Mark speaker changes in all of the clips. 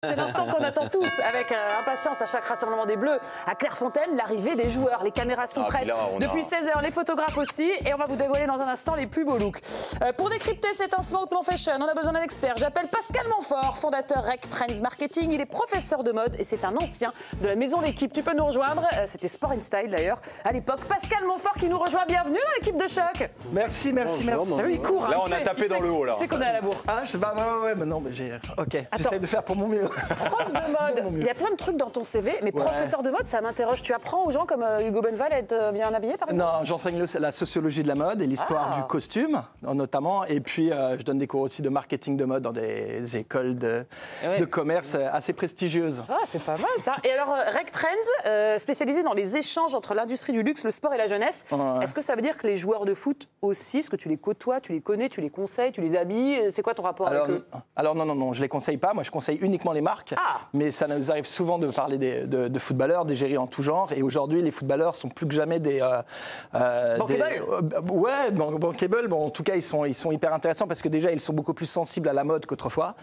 Speaker 1: C'est l'instant qu'on attend tous avec impatience à chaque rassemblement des Bleus. À Clairefontaine, l'arrivée des joueurs. Les caméras sont prêtes depuis 16 h, les photographes aussi. Et on va vous dévoiler dans un instant les plus beaux looks. Pour décrypter cet instant fashion, on a besoin d'un expert. J'appelle Pascal Montfort, fondateur Rec Trends Marketing. Il est professeur de mode et c'est un ancien de la maison L'Équipe. Tu peux nous rejoindre. C'était Sport and Style d'ailleurs à l'époque. Pascal Montfort qui nous rejoint. Bienvenue dans l'équipe de Choc.
Speaker 2: Merci.
Speaker 1: Ah oui, il court.
Speaker 3: Là, on a tapé dans le haut. Là.
Speaker 1: C'est qu'on est à la bourre.
Speaker 2: Ah, je sais pas, ouais, mais non, mais j'ai. Ok, j'essaie de faire pour mon mieux.
Speaker 1: Prof de mode, il y a plein de trucs dans ton CV, mais professeur de mode, ça m'interroge. Tu apprends aux gens comme Hugo Benval à être bien habillé, par exemple?
Speaker 2: Non, j'enseigne la sociologie de la mode et l'histoire du costume, notamment. Et puis, je donne des cours aussi de marketing de mode dans des écoles de commerce assez prestigieuses.
Speaker 1: Ah, c'est pas mal, ça. Et alors, Rec Trends, spécialisé dans les échanges entre l'industrie du luxe, le sport et la jeunesse. Est-ce que ça veut dire que les joueurs de foot aussi, est-ce que tu les côtoies, tu les connais, tu les conseilles, tu les habilles? C'est quoi ton rapport avec eux?
Speaker 2: Alors, non, je les conseille pas. Moi, je conseille uniquement les marques. Mais ça nous arrive souvent de parler de footballeurs, d'égéries en tout genre. Et aujourd'hui, les footballeurs sont plus que jamais des bankable. Bon, en tout cas, ils sont hyper intéressants parce que déjà, ils sont beaucoup plus sensibles à la mode qu'autrefois.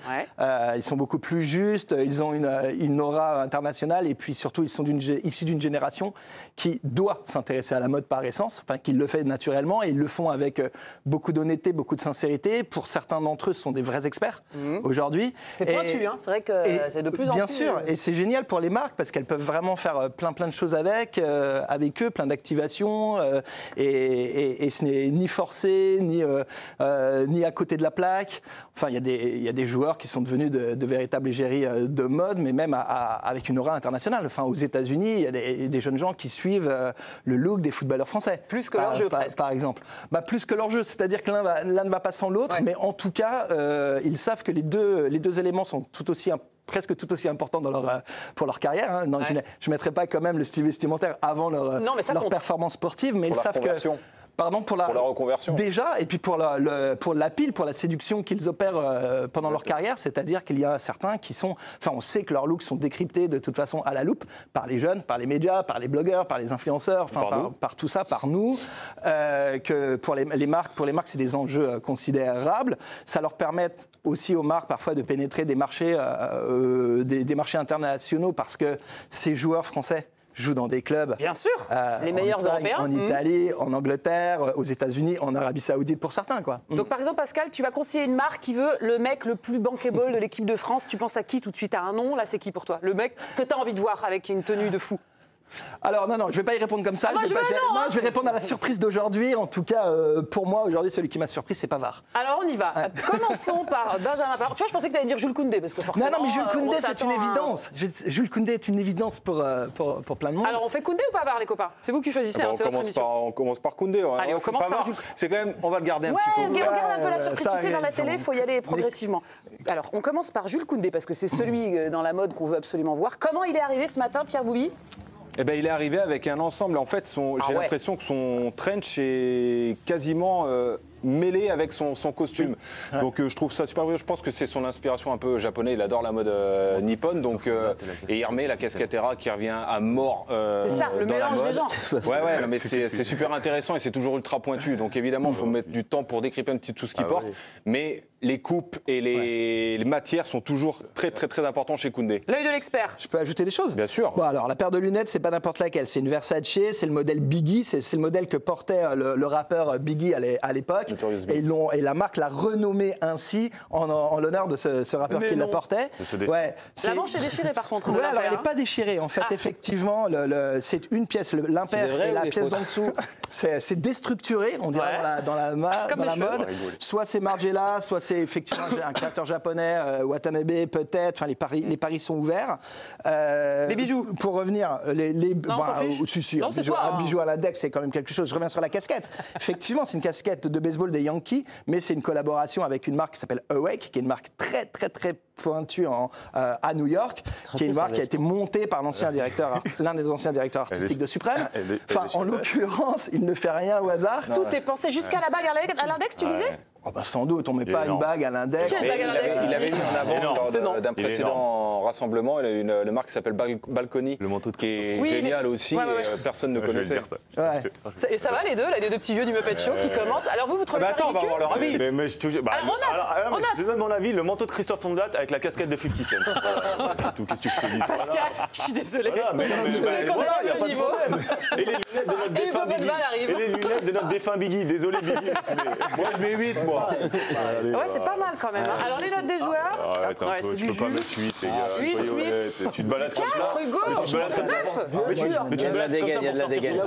Speaker 2: Ils sont beaucoup plus justes. Ils ont une aura internationale. Et puis surtout, ils sont issus d'une génération qui doit s'intéresser à la mode par essence, enfin, qui le fait naturellement. Et ils le font avec beaucoup d'honnêteté, beaucoup de sincérité. Pour certains d'entre eux, ce sont des vrais experts aujourd'hui.
Speaker 1: C'est pointu, hein. C'est vrai que c'est de plus en plus.
Speaker 2: Bien sûr, et c'est génial pour les marques parce qu'elles peuvent vraiment faire plein de choses avec eux, plein d'activations. Et ce n'est ni forcé, ni à côté de la plaque. Enfin, il y a des joueurs qui sont devenus de véritables égéries de mode, mais même avec une aura internationale. Enfin, aux États-Unis, il y a des jeunes gens qui suivent le look des footballeurs français.
Speaker 1: Plus que leur jeu, presque.
Speaker 2: Par exemple. Plus que leur jeu, c'est-à-dire que l'un ne va pas sans l'autre, mais en tout cas, ils savent que les deux éléments sont presque tout aussi importants pour leur carrière. Hein. Non, je ne mettrai pas quand même le style vestimentaire avant leur performance sportive, mais ils savent que... Pardon, pour la
Speaker 3: reconversion.
Speaker 2: Déjà, et puis pour la séduction qu'ils opèrent pendant leur carrière, c'est-à-dire qu'il y a certains qui sont... Enfin, on sait que leurs looks sont décryptés de toute façon à la loupe par les jeunes, par les médias, par les blogueurs, par les influenceurs, enfin par tout ça, par nous. Que pour les marques, c'est des enjeux considérables. Ça leur permet aussi aux marques parfois de pénétrer des marchés internationaux parce que ces joueurs français jouent dans des clubs.
Speaker 1: Bien sûr, les meilleurs européens.
Speaker 2: En Italie, en Angleterre, aux États-Unis, en Arabie Saoudite pour certains, quoi.
Speaker 1: Donc par exemple, Pascal, tu vas conseiller une marque qui veut le mec le plus bankable de l'équipe de France. Tu penses à qui tout de suite? À un nom? Là, c'est qui pour toi? Le mec que tu as envie de voir avec une tenue de fou?
Speaker 2: Alors non, je ne vais pas y répondre comme ça. Je vais répondre à la surprise d'aujourd'hui. En tout cas, pour moi, aujourd'hui, celui qui m'a surpris, c'est Pavard.
Speaker 1: Alors on y va. Commençons par Benjamin Pavard. Tu vois, je pensais que tu allais dire Jules Koundé, parce que forcément...
Speaker 2: Non, mais Jules Koundé, c'est une évidence. Jules Koundé est une évidence pour plein de monde.
Speaker 1: Alors on fait Koundé ou Pavard, les copains? C'est vous qui choisissez.
Speaker 3: On commence par Koundé.
Speaker 1: Allez, on commence par Jules.
Speaker 3: C'est quand même... On va le garder un petit peu.
Speaker 1: On garde un peu la surprise. Tu sais, dans la télé, il faut y aller progressivement. Alors, on commence par Jules Koundé, parce que c'est celui dans la mode qu'on veut absolument voir. Comment il est arrivé ce matin, Pierre Boubi?
Speaker 3: Il est arrivé avec un ensemble. En fait, j'ai l'impression que son trench est quasiment mêlé avec son costume. Donc je trouve ça super bien. Je pense que c'est son inspiration un peu japonais. Il adore la mode nippone. Donc, et il remet la casquetera qui revient à mort
Speaker 1: c'est ça, le mélange des gens.
Speaker 3: Mais c'est super intéressant et c'est toujours ultra pointu. Donc évidemment, il faut mettre du temps pour décrypter un petit tout ce qu'il porte. Mais les coupes et les matières sont toujours très importants chez Koundé.
Speaker 1: L'œil de l'expert.
Speaker 2: Je peux ajouter des choses?
Speaker 3: Bien sûr.
Speaker 2: Bon, alors la paire de lunettes, c'est pas n'importe laquelle. C'est une Versace, c'est le modèle Biggie, c'est le modèle que portait le rappeur Biggie à l'époque. Et la marque l'a renommé ainsi en l'honneur de ce rappeur qui la portait.
Speaker 1: La manche est déchirée par contre.
Speaker 2: Alors elle n'est pas déchirée. En fait, effectivement, c'est une pièce, l'impair et la pièce d'en dessous, c'est déstructuré, on dirait dans la mode. Soit c'est Margiela, soit c'est effectivement un créateur japonais, Watanabe peut-être. Enfin, les paris sont ouverts.
Speaker 1: Les bijoux.
Speaker 2: Pour revenir, un bijou à l'index, c'est quand même quelque chose. Je reviens sur la casquette. Effectivement, c'est une casquette de baseball des Yankees, mais c'est une collaboration avec une marque qui s'appelle Awake, qui est une marque très pointue à New York, qui est une marque qui a été montée par l'un des anciens directeurs artistiques de Suprême. Enfin, en l'occurrence, il ne fait rien au hasard.
Speaker 1: Tout est pensé jusqu'à la bague à l'index, tu disais?
Speaker 2: Oh bah sans doute, on met pas une bague à l'index.
Speaker 3: Il avait mis en avant lors d'un précédent rassemblement, il a une marque qui s'appelle Balcony, le manteau qui est génial aussi, personne ne connaissait.
Speaker 1: Et ça va les deux petits vieux du Muppet Show qui commentent. Alors vous trouvez ça ridicule?
Speaker 3: Attends, on va avoir leur avis.
Speaker 4: Mais je te donne mon avis, le manteau de Christophe Ondelat avec la casquette de 50 Cent. C'est tout, qu'est-ce que je te dis?
Speaker 1: Pascal, je suis désolée.
Speaker 4: Voilà, il n'y a pas de problème. Et les lunettes de notre défunt Biggie. Et les lunettes de notre défunt Biggie, désolé Biggie.
Speaker 3: Moi je mets 8, moi.
Speaker 1: Ouais, c'est pas mal quand même. Alors les notes des joueurs.
Speaker 4: Tu peux pas mettre 8, les gars.
Speaker 1: 8.
Speaker 4: Tu te balades comme ça.
Speaker 1: 4, Hugo.
Speaker 4: Mais tu te balades comme ça.
Speaker 5: Il y a de la dégaine, il y a de la dégaine.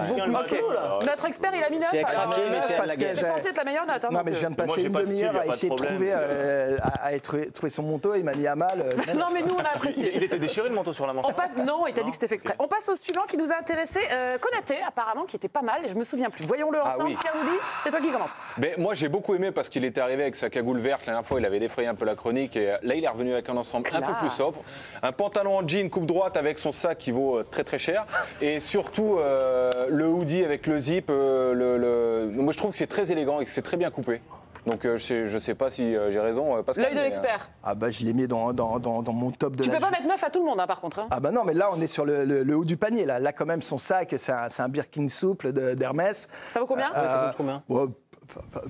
Speaker 1: Notre expert, il a mis 9.
Speaker 5: C'est craqué, mais c'est à la gueule.
Speaker 1: C'est censé être la meilleure note.
Speaker 2: Non, mais je viens de passer une demi-heure à essayer de trouver, à trouver son manteau. Il m'a mis à mal.
Speaker 1: Non, mais nous, on a apprécié.
Speaker 4: Il était déchiré le manteau sur la manche.
Speaker 1: Non, il t'a dit que c'était fait exprès. On passe au suivant qui nous a intéressé. Konaté, apparemment, qui était pas mal. Je me souviens plus. Voyons-le ensemble. Pierre Loudy, c'est toi qui commence.
Speaker 3: Moi, j'ai beaucoup aimé parce qu'il était arrivé avec sa cagoule verte. La dernière fois, il avait défrayé un peu la chronique. Et là, il est revenu avec un ensemble un peu plus sobre. Un pantalon en jean coupe droite avec son sac qui vaut très très cher. Et surtout, le hoodie avec le zip. Moi, je trouve que c'est très élégant et que c'est très bien coupé. Donc je sais pas si j'ai raison, Pascal.
Speaker 1: L'œil de l'expert.
Speaker 2: Ah bah je l'ai mis dans mon top de
Speaker 1: Tu peux pas mettre 9 à tout le monde, hein, par contre. Hein.
Speaker 2: Ah bah non, mais là on est sur le haut du panier. Là quand même son sac, c'est un Birkin souple d'Hermès.
Speaker 1: Ça vaut combien?
Speaker 5: Ça coûte combien?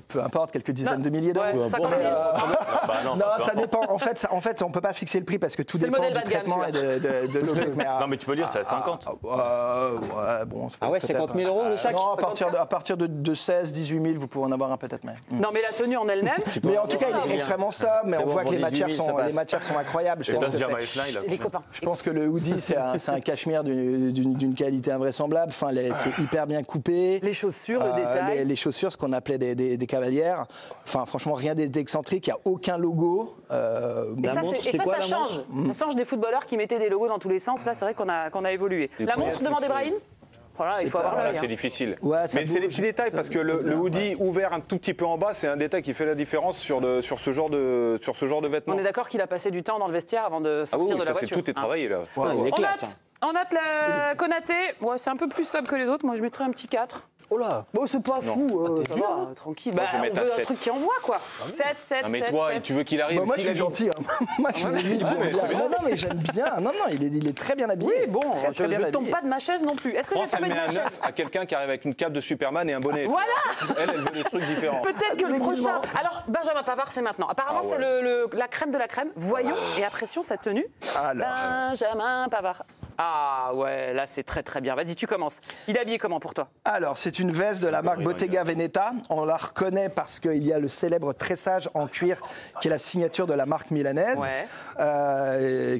Speaker 2: Peu importe, quelques dizaines de milliers d'euros.
Speaker 1: Ouais, 50 000.
Speaker 2: Non, ça dépend. En fait, on peut pas fixer le prix parce que tout dépend du traitement et de l'objet.
Speaker 4: Non, mais tu peux lire, c'est à 50.
Speaker 2: Bon,
Speaker 5: ah ouais, 50 000 euros le sac?
Speaker 2: Non, à partir de 16, 18 000, vous pouvez en avoir un peut-être même.
Speaker 1: Non, mais la tenue en elle-même.
Speaker 2: Mais en tout cas, il est extrêmement sobre, mais on voit que les matières sont incroyables. Je pense que le hoodie, c'est un cachemire d'une qualité invraisemblable. Enfin, c'est hyper bien coupé.
Speaker 1: Les chaussures, le détail.
Speaker 2: Les chaussures, ce qu'on appelait des cavalières. Enfin, franchement, rien d'excentrique. Il n'y a aucun logo.
Speaker 1: Et ça change. Ça change des footballeurs qui mettaient des logos dans tous les sens. Là, c'est vrai qu'on a évolué. La montre, demandez Brahim. Voilà, il faut avoir l'œil.
Speaker 3: C'est difficile.
Speaker 2: Ouais,
Speaker 3: mais c'est des petits détails parce que le hoodie ouvert un tout petit peu en bas, c'est un détail qui fait la différence sur ce genre de vêtements.
Speaker 1: On est d'accord qu'il a passé du temps dans le vestiaire avant de sortir de la voiture.
Speaker 3: Tout est travaillé là.
Speaker 5: Il est classe.
Speaker 1: On note la Konaté. Ouais, c'est un peu plus sobre que les autres. Moi, je mettrais un petit 4.
Speaker 5: Oh là.
Speaker 1: Bon, c'est pas fou, ça va, tranquille.
Speaker 3: Moi,
Speaker 1: on veut un truc qui envoie, quoi. 7, 7,
Speaker 3: non, mais toi,
Speaker 1: 7.
Speaker 3: Tu veux qu'il arrive
Speaker 2: moi, je suis gentil. Moi, je l'ai mis bien. Non, mais j'aime bien. Non, il est très bien habillé.
Speaker 1: Oui, bon, je ne tombe pas de ma chaise non plus. Est-ce que
Speaker 3: elle met un 9 à quelqu'un qui arrive avec une cape de Superman et un bonnet.
Speaker 1: Voilà.
Speaker 3: Elle veut des trucs différents.
Speaker 1: Peut-être que le prochain... Alors, Benjamin Pavard, c'est maintenant. Apparemment, c'est la crème de la crème. Voyons et apprécions sa tenue. Benjamin Pavard. Ah ouais, là, c'est très très bien. Vas-y, tu commences. Il est habillé comment pour toi?
Speaker 2: Alors, c'est une veste de la marque Bottega Veneta. On la reconnaît parce qu'il y a le célèbre tressage en cuir qui est la signature de la marque milanaise,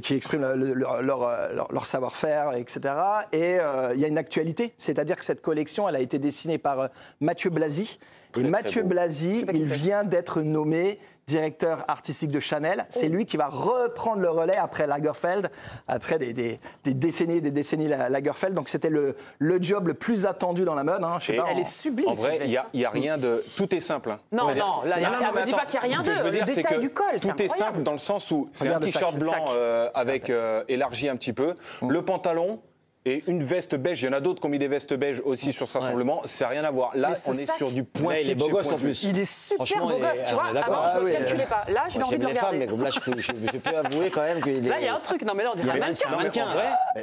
Speaker 2: qui exprime leur savoir-faire, etc. Et il y a une actualité, c'est-à-dire que cette collection, elle a été dessinée par Mathieu Blasi. Et Mathieu Blasi, il vient d'être nommé directeur artistique de Chanel. C'est lui qui va reprendre le relais après Lagerfeld, après des décennies et des décennies Lagerfeld. Donc c'était le job le plus attendu dans la mode. Hein. Je sais pas,
Speaker 1: elle est sublime.
Speaker 3: En vrai, il n'y a rien de... Tout est simple. Hein.
Speaker 1: Non, là, on ne dit pas qu'il n'y a rien de... Le détail du col, c'est incroyable.
Speaker 3: Tout est simple dans le sens où c'est un t-shirt blanc avec élargi un petit peu. Le pantalon... Et une veste beige, il y en a d'autres qui ont mis des vestes beiges aussi sur ce rassemblement, ça n'a rien à voir. Là, on est sur du point.
Speaker 5: Il est beau gosse en plus.
Speaker 1: Il est super beau gosse, tu vois. Avant, je ne calculais pas. Là, j'ai envie de le regarder.
Speaker 5: Mais comme là, je peux avouer quand même qu'il est...
Speaker 1: Là, il y a un truc. Non, mais là, on dirait un mannequin.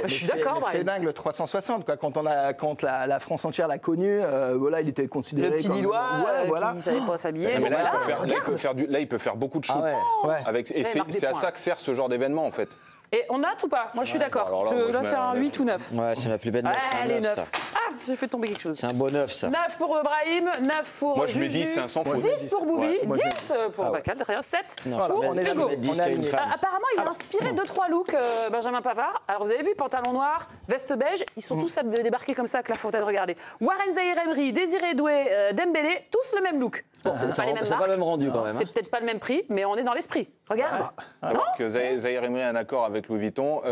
Speaker 2: Je suis d'accord. C'est dingue, le 360. Quoi. Quand la France entière l'a connu, voilà, il était considéré
Speaker 1: comme... Le petit Lillois qui ne savait pas s'habiller.
Speaker 3: Là, il peut faire beaucoup de choses. Et c'est à ça que sert ce genre d'événement, en fait.
Speaker 1: Et on note ou pas? Moi, je suis d'accord. Là, c'est un 8 ou 9.
Speaker 5: Ouais, c'est ma plus belle note.
Speaker 1: Allez, 9. Ah, j'ai fait tomber quelque chose.
Speaker 5: C'est un beau 9, ça.
Speaker 1: 9 pour Brahim, 9 pour
Speaker 3: moi, je mets 10, c'est un sans faute.
Speaker 1: 10 pour Boubi, 10 pour Pascal, derrière 7 pour Hugo. Apparemment, il a inspiré 2-3 looks, Benjamin Pavard. Alors, vous avez vu, pantalon noir, veste beige, ils sont tous débarqués comme ça avec la Fontaine, regardez. Warren Zaïre-Emery, Désiré Doué, Dembélé, tous le même look.
Speaker 5: Bon, c'est pas les mêmes marques. C'est pas le même rendu quand même.
Speaker 1: C'est peut-être pas le même prix, mais on est dans l'esprit. Regarde.
Speaker 3: Alors que Zaïre-Emery a un accord avec Louis Vuitton.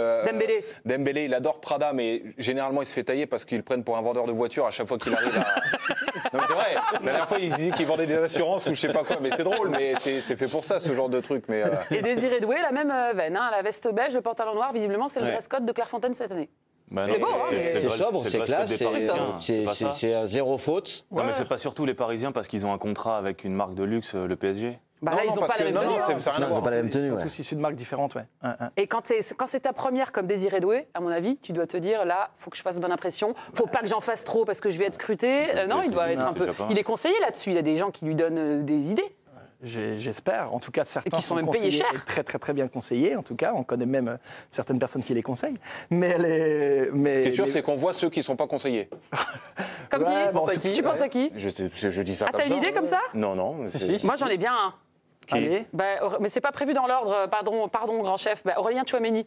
Speaker 3: Dembélé, il adore Prada, mais généralement, il se fait tailler parce qu'ils le prennent pour un vendeur de voitures à chaque fois qu'il arrive à... Non, c'est vrai. La dernière fois, il se dit qu'il vendait des assurances ou je sais pas quoi, mais c'est drôle, mais c'est fait pour ça, ce genre de truc. Mais
Speaker 1: Et Désiré Doué, la même veine, hein, la veste beige, le pantalon noir, visiblement, c'est le dress code de Clairefontaine cette année. C'est beau, hein,
Speaker 5: c'est sobre, c'est classe, c'est un zéro faute.
Speaker 4: Non, mais c'est pas surtout les Parisiens parce qu'ils ont un contrat avec une marque de luxe, le PSG.
Speaker 1: Bah là, ils n'ont pas la même tenue.
Speaker 5: Ils n'ont pas la même tenue.
Speaker 2: Ils sont tous issus de marques différentes, ouais.
Speaker 1: Et quand c'est ta première comme Désiré Doué, à mon avis, tu dois te dire, là, faut que je fasse bonne impression. Faut pas que j'en fasse trop parce que je vais être scruté. Non, il doit être un peu... Il est conseillé là-dessus. Il y a des gens qui lui donnent des idées.
Speaker 2: J'espère. En tout cas, certains
Speaker 1: sont même payés cher.
Speaker 2: très, très, très bien conseillés. En tout cas, on connaît même certaines personnes qui les conseillent. Mais
Speaker 3: ce qui est sûr, c'est qu'on voit ceux qui ne sont pas conseillés.
Speaker 1: Comme qui Tu penses à qui
Speaker 3: Je dis ça comme ça.
Speaker 1: T'as une idée comme ça?
Speaker 3: Non.
Speaker 1: Moi, j'en ai bien un.
Speaker 2: Allez.
Speaker 1: Mais c'est pas prévu dans l'ordre. Pardon, grand chef. Aurélien Tchouameni.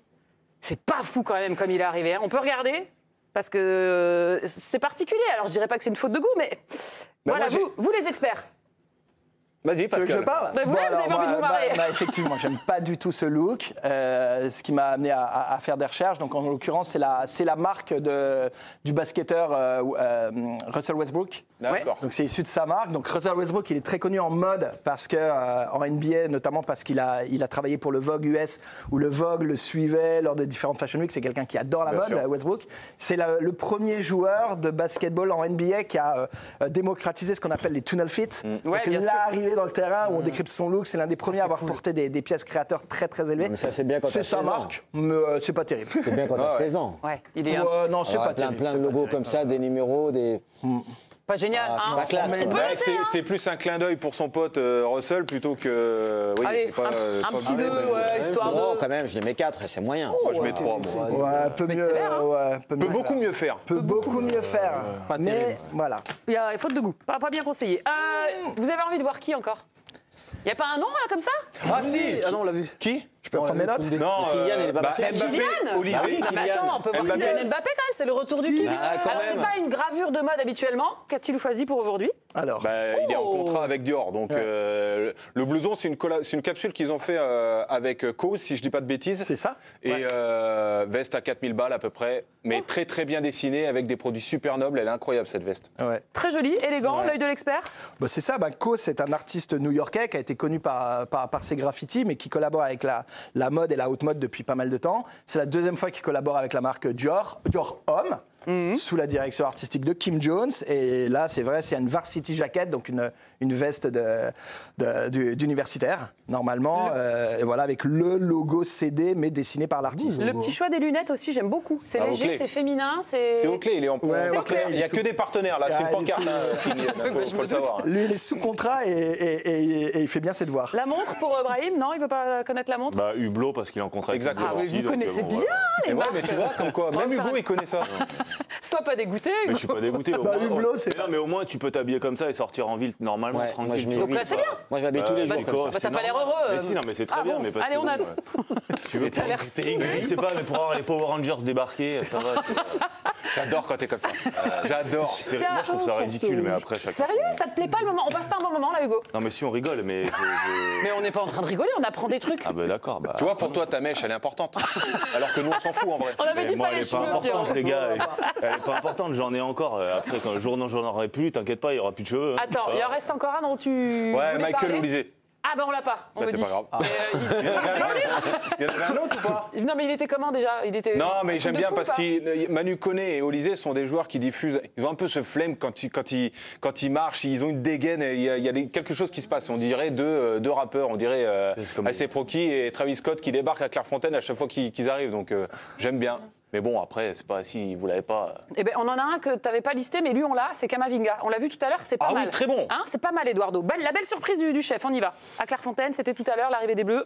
Speaker 1: C'est pas fou quand même comme il est arrivé. Hein. On peut regarder parce que c'est particulier. Alors, je dirais pas que c'est une faute de goût, mais voilà, vous les experts.
Speaker 3: Vas-y, parce que
Speaker 2: je parle.
Speaker 1: Vous avez envie de vous marier.
Speaker 2: Effectivement, j'aime pas du tout ce look, ce qui m'a amené à faire des recherches. Donc, en l'occurrence, c'est la marque du basketteur Russell Westbrook.
Speaker 3: D'accord.
Speaker 2: Donc, c'est issu de sa marque. Donc, Russell Westbrook, il est très connu en mode parce que en NBA, notamment parce qu'il a travaillé pour le Vogue US, où le Vogue le suivait lors de différentes Fashion Week. C'est quelqu'un qui adore la mode, Westbrook. C'est le premier joueur de basketball en NBA qui a démocratisé ce qu'on appelle les tunnel fits.
Speaker 1: Ouais, bien sûr.
Speaker 2: Arrivé dans le terrain où on décrypte son look, c'est l'un des premiers à avoir porté des pièces créateurs très très élevées.
Speaker 5: Mais ça, c'est bien quand
Speaker 2: c'est sa marque, mais c'est pas terrible.
Speaker 5: C'est bien quand t'as 16 ans.
Speaker 1: Ouais, il est
Speaker 2: non, c'est pas terrible.
Speaker 5: Plein de logos comme ça, des numéros, des...
Speaker 1: Pas génial.
Speaker 5: C'est pas classe.
Speaker 3: C'est plus un clin d'œil pour son pote Russell plutôt que. Oui,
Speaker 1: allez,
Speaker 3: pas,
Speaker 1: un petit 2, histoire
Speaker 5: Non,
Speaker 1: de.
Speaker 5: quand même, je les mets 4, c'est moyen.
Speaker 3: Moi, je mets 3.
Speaker 2: Peut mieux.
Speaker 3: Peut beaucoup mieux faire.
Speaker 2: Peut beaucoup mieux faire. Mais voilà.
Speaker 1: Il y a faute de goût. Pas bien conseillé. Vous avez envie de voir qui encore? Il n'y a pas un nom là comme ça?
Speaker 3: Ah si.
Speaker 2: Ah non, on l'a vu.
Speaker 3: Qui?
Speaker 2: Je peux prendre mes notes?
Speaker 3: Non,
Speaker 5: Kylian, il est pas passé.
Speaker 3: Mbappé, Olysée.
Speaker 1: Attends, on peut voir Kylian Mbappé quand même, c'est le retour du Kicks. Alors c'est pas une gravure de mode habituellement. Qu'a-t-il choisi pour aujourd'hui?
Speaker 2: Alors.
Speaker 3: Il est en contrat avec Dior. Donc le blouson, c'est une capsule qu'ils ont fait avec Cause, si je dis pas de bêtises.
Speaker 2: C'est ça.
Speaker 3: Et veste à 4000 balles à peu près, mais très très bien dessinée avec des produits super nobles. Elle est incroyable cette veste.
Speaker 2: Ouais.
Speaker 1: Très jolie, élégant, l'œil de l'expert.
Speaker 2: C'est ça, Cause, c'est un artiste new-yorkais qui a été connu par ses graffitis, mais qui collabore avec la mode et la haute mode depuis pas mal de temps. C'est la deuxième fois qu'il collabore avec la marque Dior Homme, sous la direction artistique de Kim Jones. Et là, c'est vrai, c'est une varsity jacket, donc une veste d'universitaire, normalement. Et voilà, avec le logo CD, mais dessiné par l'artiste.
Speaker 1: Le petit choix des lunettes aussi, j'aime beaucoup. C'est léger, c'est féminin. C'est
Speaker 3: Oakley, il est en
Speaker 1: Oakley.
Speaker 3: Il n'y a que des partenaires, là. C'est une pancarte, il faut le savoir.
Speaker 2: Lui, il est sous contrat et il fait bien ses devoirs.
Speaker 1: La montre pour Brahim? Non, il ne veut pas connaître la montre?
Speaker 4: Hublot, parce qu'il est en contrat avec
Speaker 3: Exactement.
Speaker 1: Vous connaissez bien les marques.
Speaker 3: Mais tu vois, comme quoi, même Hugo, il connaît ça.
Speaker 1: Sois pas dégoûté.
Speaker 4: Mais je suis pas dégoûté.
Speaker 2: Hublot, c'est.
Speaker 4: Non, mais au moins, tu peux t'habiller comme ça et sortir en ville normalement, tranquille.
Speaker 1: Donc là, c'est bien.
Speaker 5: Moi, je m'habille tous les jours comme ça.
Speaker 1: T'as pas l'air heureux.
Speaker 4: Mais si, non, mais c'est très bien. Mais
Speaker 1: allez, on note.
Speaker 4: Tu veux
Speaker 1: T'as l'air
Speaker 4: je sais pas, mais pour avoir les Power Rangers débarquer, ça va.
Speaker 3: J'adore quand t'es comme ça. J'adore.
Speaker 4: Moi, je trouve ça ridicule, mais après, chacun.
Speaker 1: Sérieux? Ça te plaît pas le moment? On passe pas un bon moment là, Hugo?
Speaker 4: Non, mais si, on rigole, mais.
Speaker 1: Mais on n'est pas en train de rigoler, on apprend des trucs.
Speaker 4: Ah, d'accord.
Speaker 3: Tu vois, pour toi, ta mèche, elle est importante. Alors que nous, on s'en fout en vrai.
Speaker 1: On avait dit
Speaker 4: moi,
Speaker 1: pas les
Speaker 4: elle est pas
Speaker 1: cheveux.
Speaker 4: importante, les gars. Elle est pas importante, j'en ai encore. Après, quand le jour j'en aurai plus, t'inquiète pas, il y aura plus de cheveux.
Speaker 1: Attends, il en reste encore un dont tu.
Speaker 3: Ouais, Michael Olysée.
Speaker 1: Ah on l'a pas. On me
Speaker 3: C'est
Speaker 1: dit.
Speaker 3: pas grave. Il y en avait un autre ou pas?
Speaker 1: Non, mais il était comment déjà?
Speaker 3: Non, mais j'aime bien parce que Manu Koné et Olysée sont des joueurs qui diffusent. Ils ont un peu ce flemme quand ils marchent. Ils ont une dégaine. Il y a quelque chose qui se passe. On dirait deux rappeurs. On dirait A$AP Rocky et Travis Scott qui débarquent à Clairefontaine à chaque fois qu'ils arrivent. Donc j'aime bien. Mais bon, après, c'est pas si vous l'avez pas.
Speaker 1: Eh ben, on en a un que tu n'avais pas listé, mais lui, on l'a, c'est Kamavinga. On l'a vu tout à l'heure, c'est pas mal.
Speaker 3: Ah oui, très bon.
Speaker 1: Hein, c'est pas mal, Eduardo. La belle surprise du chef, on y va. À Clairefontaine, c'était tout à l'heure, l'arrivée des Bleus.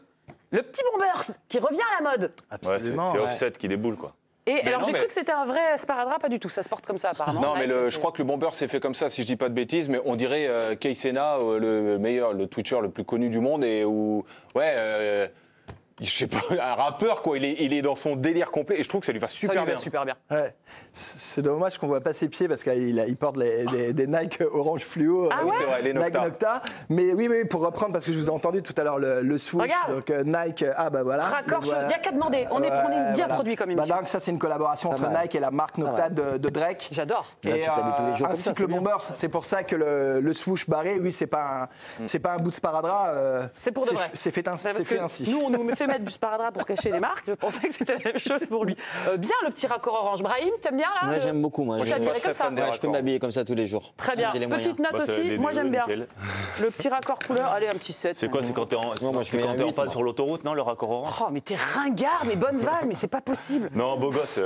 Speaker 1: Le petit Bombers qui revient à la mode.
Speaker 4: Ouais, c'est Offset qui déboule, quoi.
Speaker 1: Et alors, j'ai cru que c'était un vrai sparadrap, pas du tout. Ça se porte comme ça, apparemment.
Speaker 3: Non, mais je crois que le Bomber s'est fait comme ça, si je dis pas de bêtises, mais on dirait Kei Sena, le Twitcher le plus connu du monde, et où. Ouais. Je sais pas, un rappeur, quoi. Il est dans son délire complet et je trouve que ça lui va super bien.
Speaker 1: Super bien.
Speaker 2: Ouais. C'est dommage qu'on voit pas ses pieds parce qu'il porte des Nike orange fluo.
Speaker 1: Ah ouais,
Speaker 3: c'est vrai, les
Speaker 2: Nike Nocta. Mais oui, pour reprendre, parce que je vous ai entendu tout à l'heure le swoosh.
Speaker 1: Regarde.
Speaker 2: Donc Nike, voilà.
Speaker 1: Raccord, il n'y a qu'à demander. On est bien produit comme émission.
Speaker 2: Donc ça, c'est une collaboration entre Nike et la marque Nocta de Drake.
Speaker 1: J'adore.
Speaker 2: Et
Speaker 5: tu t'habilles tous les jours comme ça,
Speaker 2: ainsi que le Bombers. C'est pour ça que le swoosh barré, oui, c'est pas un bout de sparadrap.
Speaker 1: C'est pour de vrai.
Speaker 2: C'est fait ainsi.
Speaker 1: Nous, on nous fait fait mettre du sparadrap pour cacher les marques. Je pensais que c'était la même chose pour lui. Bien le petit raccord orange. Brahim, t'aimes bien là?
Speaker 5: Moi, j'aime beaucoup. Moi,
Speaker 1: je
Speaker 5: peux m'habiller comme ça tous les jours.
Speaker 1: Très bien. Petite note aussi, moi j'aime bien. Le petit raccord couleur, allez, un petit 7.
Speaker 4: C'est quoi? C'est quand t'es en panne sur l'autoroute, non, le raccord orange?
Speaker 1: Oh, mais t'es ringard, mais bonne vanne, mais c'est pas possible.
Speaker 4: Non, beau gosse.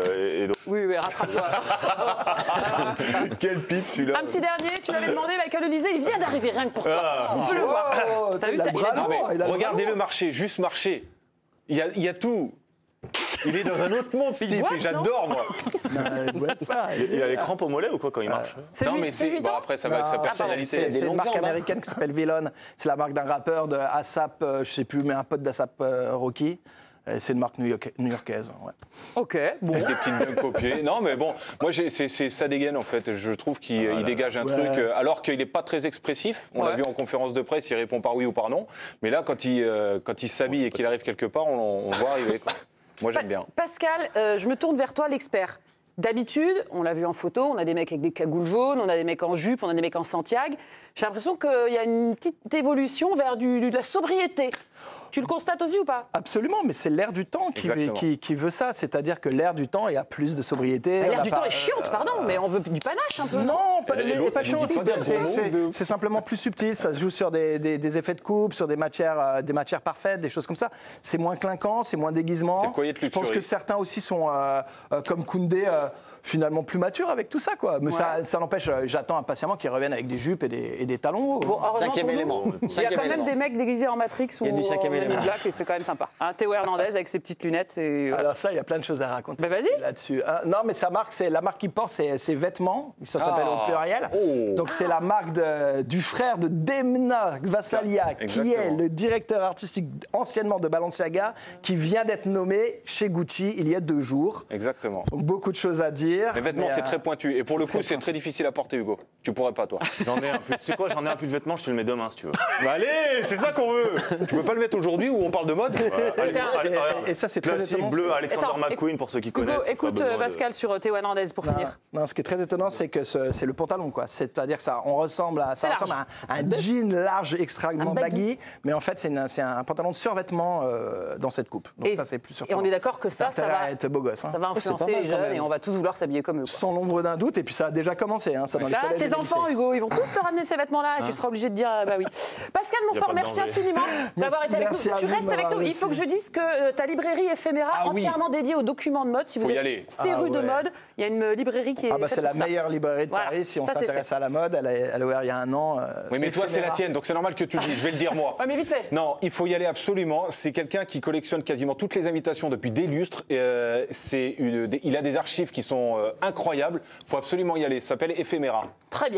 Speaker 1: Oui, rattrape-toi.
Speaker 4: Quel pitch celui-là.
Speaker 1: Un petit dernier, tu l'avais demandé, Michael Olysée, il vient d'arriver rien que pour toi. On peut le voir.
Speaker 3: Regardez le marché, juste marché. Il y a tout. Il est dans un autre monde, ce type, et j'adore, moi.
Speaker 4: Il a les crampes au mollet ou quoi quand il marche?
Speaker 3: Non, mais c'est. Bon, après, ça va avec sa personnalité.
Speaker 2: C'est une marque américaine qui s'appelle Villon. C'est la marque d'un rappeur de ASAP, je sais plus, mais un pote d'ASAP Rocky. C'est une marque new-yorkaise. Ouais.
Speaker 1: Ok, bon.
Speaker 3: Avec des petites dingues copiées. Non, mais bon, moi, c'est ça dégaine, en fait. Je trouve qu'il dégage un truc, alors qu'il n'est pas très expressif. On l'a vu en conférence de presse, il répond par oui ou par non. Mais là, quand il s'habille et qu'il arrive quelque part, on le voit arriver, quoi. Moi, j'aime bien.
Speaker 1: Pascal, je me tourne vers toi, l'expert. D'habitude, on l'a vu en photo, on a des mecs avec des cagoules jaunes, on a des mecs en jupe, on a des mecs en Santiago. J'ai l'impression qu'il y a une petite évolution vers de la sobriété. Tu le constates aussi ou pas?
Speaker 2: Absolument, mais c'est l'air du temps qui veut ça. C'est-à-dire que l'air du temps, il y a plus de sobriété.
Speaker 1: L'air du temps est chiante, pardon, mais on veut du panache un peu.
Speaker 2: Non, pas chiant. C'est simplement plus subtil. Ça se joue sur des effets de coupe, sur des matières parfaites, des choses comme ça. C'est moins clinquant, c'est moins déguisement. Je pense que certains aussi sont, comme Koundé, finalement plus matures avec tout ça, quoi. Mais ça n'empêche, j'attends impatiemment qu'ils reviennent avec des jupes et des talons hauts.
Speaker 1: Bon,
Speaker 5: cinquième élément.
Speaker 1: Il y a quand même des mecs déguisés en Matrix ou en Black et c'est quand même sympa. Théo Hernandez avec ses petites lunettes.
Speaker 2: Alors ça, il y a plein de choses à raconter
Speaker 1: vas-y.
Speaker 2: là-dessus. Non, mais sa marque, la marque qu'il porte, c'est ses vêtements. Ça s'appelle au pluriel. Donc c'est la marque du frère de Demna Gvasalia, qui est le directeur artistique anciennement de Balenciaga, qui vient d'être nommé chez Gucci il y a 2 jours.
Speaker 3: Exactement.
Speaker 2: Donc beaucoup de choses à dire.
Speaker 3: Les vêtements, c'est très pointu. Et pour le coup, c'est très difficile à porter, Hugo. Tu pourrais pas, toi.
Speaker 4: J'en ai un peu. C'est quoi? J'en ai un peu de vêtements, je te le mets demain, si tu veux.
Speaker 3: Allez, c'est ça qu'on veut. Tu peux pas le mettre aujourd'hui où on parle de mode?
Speaker 2: Et ça, c'est très étonnant.
Speaker 4: Bleu, Alexander McQueen, pour ceux qui connaissent.
Speaker 1: Hugo, écoute Pascal sur Théo Hernandez pour finir.
Speaker 2: Non, ce qui est très étonnant, c'est que c'est le pantalon, quoi. C'est-à-dire que ça ressemble à un jean large extrêmement baggy, mais en fait, c'est un pantalon de survêtement dans cette coupe. Donc ça, c'est plus surprenant.
Speaker 1: Et on est d'accord que ça va
Speaker 2: être beau gosse.
Speaker 1: Ça va influencer les jeunes et on va tous vouloir s'habiller comme eux.
Speaker 2: Sans l'ombre d'un doute, et puis ça a déjà commencé. Ça dans les collèges
Speaker 1: tes enfants, Hugo, ils vont tous te ramener ces vêtements-là et tu seras obligé de dire bah oui. Pascal Monfort, merci infiniment d'avoir été avec nous. Tu restes avec nous. Il faut que je dise que ta librairie éphéméra entièrement dédiée aux documents de mode. Si vous êtes féru de mode, il y a une librairie qui est
Speaker 2: c'est la meilleure librairie de Paris si on s'intéresse à la mode. Elle a ouvert il y a 1 an.
Speaker 3: Oui, mais toi, c'est la tienne, donc c'est normal que tu le dises. Je vais le dire moi.
Speaker 1: Ouais, mais vite fait.
Speaker 3: Non, il faut y aller absolument. C'est quelqu'un qui collectionne quasiment toutes les invitations depuis des lustres. Il a des archives qui sont incroyables. Il faut absolument y aller. Ça s'appelle Éphéméra.
Speaker 1: Très bien.